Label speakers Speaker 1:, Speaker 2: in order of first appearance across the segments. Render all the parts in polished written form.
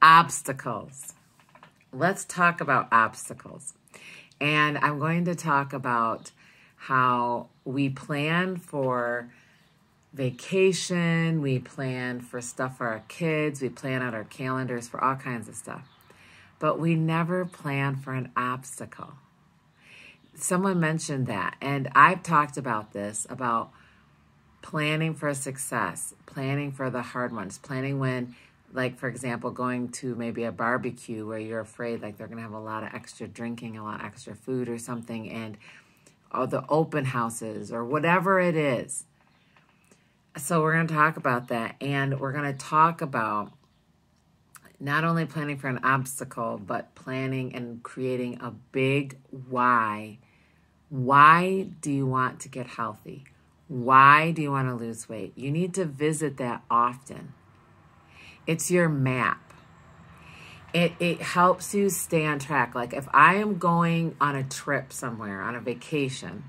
Speaker 1: Obstacles. Let's talk about obstacles. And I'm going to talk about how we plan for vacation, we plan for stuff for our kids, we plan out our calendars for all kinds of stuff. But we never plan for an obstacle. Someone mentioned that, and I've talked about this, about planning for success, planning for the hard ones, planning when, like, for example, going to maybe a barbecue where you're afraid like they're going to have a lot of extra drinking, a lot of extra food or something, and the open houses or whatever it is. So we're going to talk about that, and we're going to talk about not only planning for an obstacle, but planning and creating a big why. Why do you want to get healthy? Why do you want to lose weight? You need to visit that often. It's your map. It helps you stay on track. Like if I am going on a trip somewhere, on a vacation,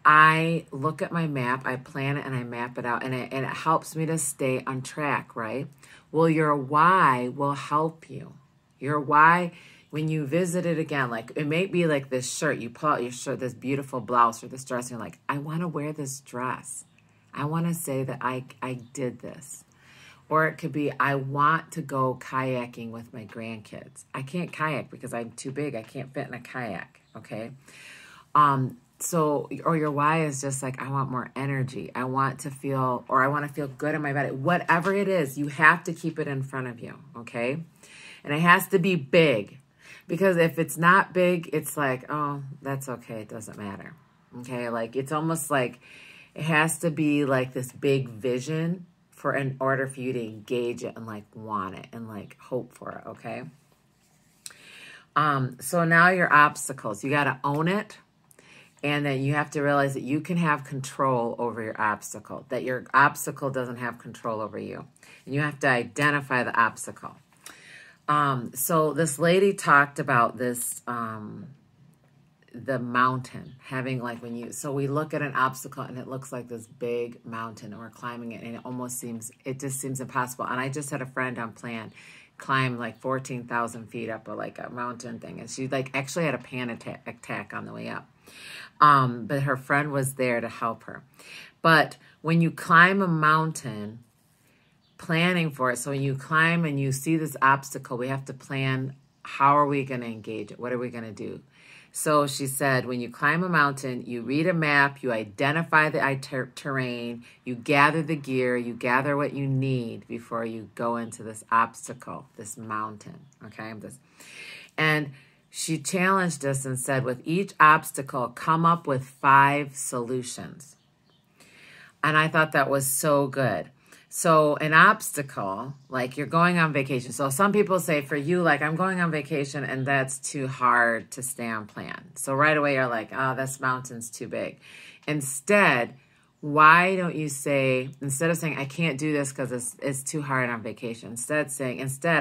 Speaker 1: I look at my map, I plan it, and I map it out, and it helps me to stay on track, right? Well, your why will help you. Your why, when you visit it again, like it may be like this shirt, you pull out your shirt, this beautiful blouse or this dress, and you're like, I want to wear this dress. I want to say that I did this. Or it could be, I want to go kayaking with my grandkids. I can't kayak because I'm too big. I can't fit in a kayak, okay? So, or your why is just like, I want more energy. I want to feel, or I want to feel good in my body. Whatever it is, you have to keep it in front of you, okay? And it has to be big. Because if it's not big, it's like, oh, that's okay. It doesn't matter, okay? Like, it's almost like it has to be like this big vision in order for you to engage it and like want it and like hope for it, okay? So now your obstacles, you got to own it. And then you have to realize that you can have control over your obstacle, that your obstacle doesn't have control over you. And you have to identify the obstacle. So this lady talked about this, the mountain, having like so we look at an obstacle and it looks like this big mountain and we're climbing it and it just seems impossible. And I just had a friend on plan climb like 14,000 feet up a mountain thing. And she like actually had a panic attack on the way up. But her friend was there to help her. But when you climb a mountain, planning for it, so when you climb and you see this obstacle, we have to plan, how are we going to engage it? What are we going to do? So she said, when you climb a mountain, you read a map, you identify the terrain, you gather the gear, you gather what you need before you go into this obstacle, this mountain, okay? And she challenged us and said, with each obstacle, come up with 5 solutions. And I thought that was so good. So an obstacle, like you're going on vacation. So some people say for you, like I'm going on vacation and that's too hard to stay on plan. So right away you're like, oh, this mountain's too big. Instead, why don't you say, instead of saying, I can't do this because it's too hard on vacation, instead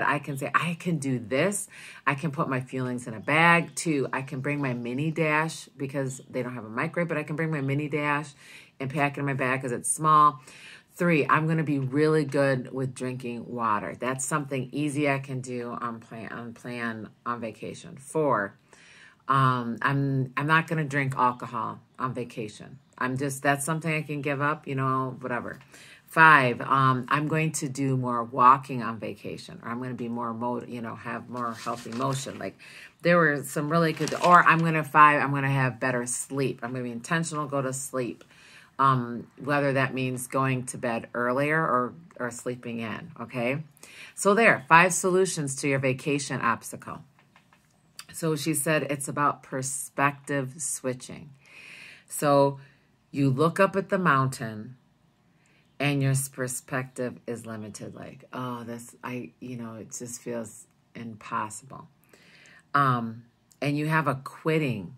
Speaker 1: I can say, I can do this. I can put my feelings in a bag. 2, I can bring my mini dash because they don't have a microwave, but I can bring my mini dash and pack it in my bag because it's small. 3, I'm going to be really good with drinking water. That's something easy I can do on vacation. 4, I'm not going to drink alcohol on vacation. That's something I can give up, whatever. 5, I'm going to do more walking on vacation, or I'm going to be more, have more healthy motion. Like there were some really good, or I'm going to have better sleep. I'm going to be intentional, go to sleep. Whether that means going to bed earlier or sleeping in, okay? So there, 5 solutions to your vacation obstacle. So she said it's about perspective switching. So you look up at the mountain and your perspective is limited. Like, oh, it just feels impossible. And you have a quitting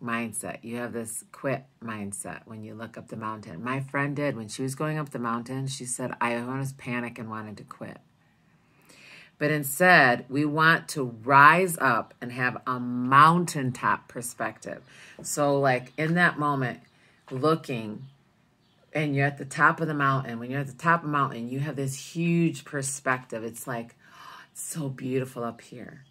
Speaker 1: mindset. You have this quit mindset when you look up the mountain. My friend did. When she was going up the mountain, she said, I was panic and wanted to quit. But instead, we want to rise up and have a mountaintop perspective. So like in that moment, looking, and you're at the top of the mountain. When you're at the top of the mountain, you have this huge perspective. It's like, so beautiful up here.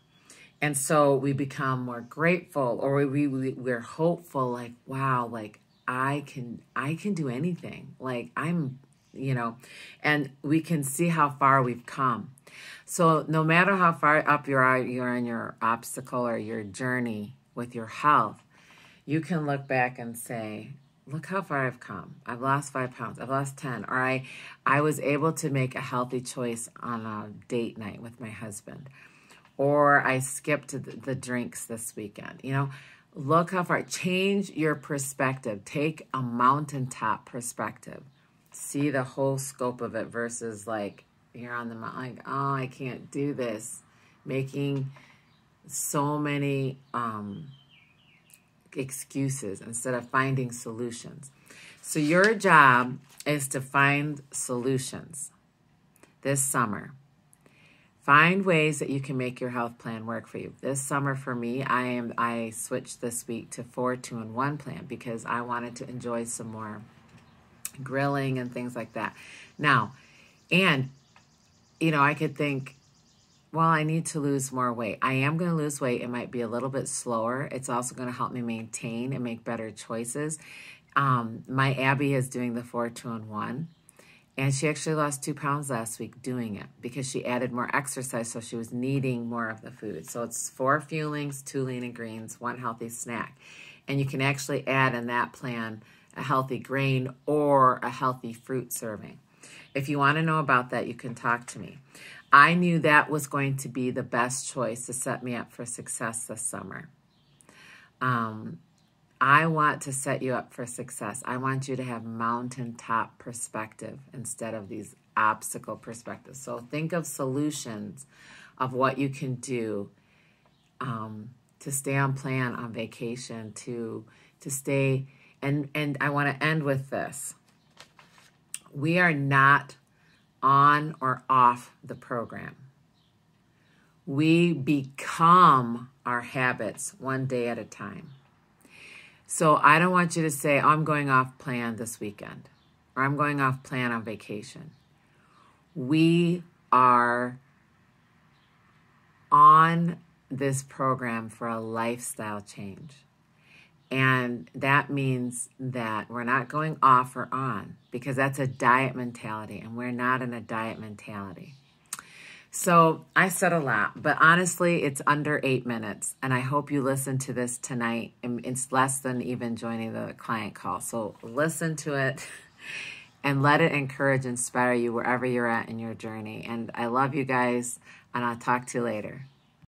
Speaker 1: And so we become more grateful, or we're hopeful, like, wow, like I can do anything. Like I'm, and we can see how far we've come. So no matter how far up you're in your obstacle or your journey with your health, you can look back and say, look how far I've come. I've lost 5 pounds. I've lost 10. Or I was able to make a healthy choice on a date night with my husband. Or I skipped the drinks this weekend. Look how far. Change your perspective. Take a mountaintop perspective. See the whole scope of it versus like you're on the mountain, like, oh, I can't do this. Making so many excuses instead of finding solutions. So your job is to find solutions this summer. Find ways that you can make your health plan work for you. This summer for me, I switched this week to 4-2-1 plan because I wanted to enjoy some more grilling and things like that. Now, and I could think, well, I need to lose more weight. I am going to lose weight. It might be a little bit slower. It's also going to help me maintain and make better choices. My Abby is doing the 4-2-1. And she actually lost 2 pounds last week doing it because she added more exercise, so she was needing more of the food. So it's 4 fuelings, 2 lean and greens, 1 healthy snack. And you can actually add in that plan a healthy grain or a healthy fruit serving. If you want to know about that, you can talk to me. I knew that was going to be the best choice to set me up for success this summer. I want to set you up for success. I want you to have mountaintop perspective instead of these obstacle perspectives. So think of solutions of what you can do to stay on plan on vacation, to stay, and I want to end with this. We are not on or off the program. We become our habits one day at a time. So I don't want you to say, oh, I'm going off plan this weekend, or I'm going off plan on vacation. We are on this program for a lifestyle change. And that means that we're not going off or on, because that's a diet mentality, and we're not in a diet mentality. So I said a lot, but honestly, it's under 8 minutes, and I hope you listen to this tonight. It's less than even joining the client call. So listen to it and let it encourage, inspire you wherever you're at in your journey. And I love you guys, and I'll talk to you later.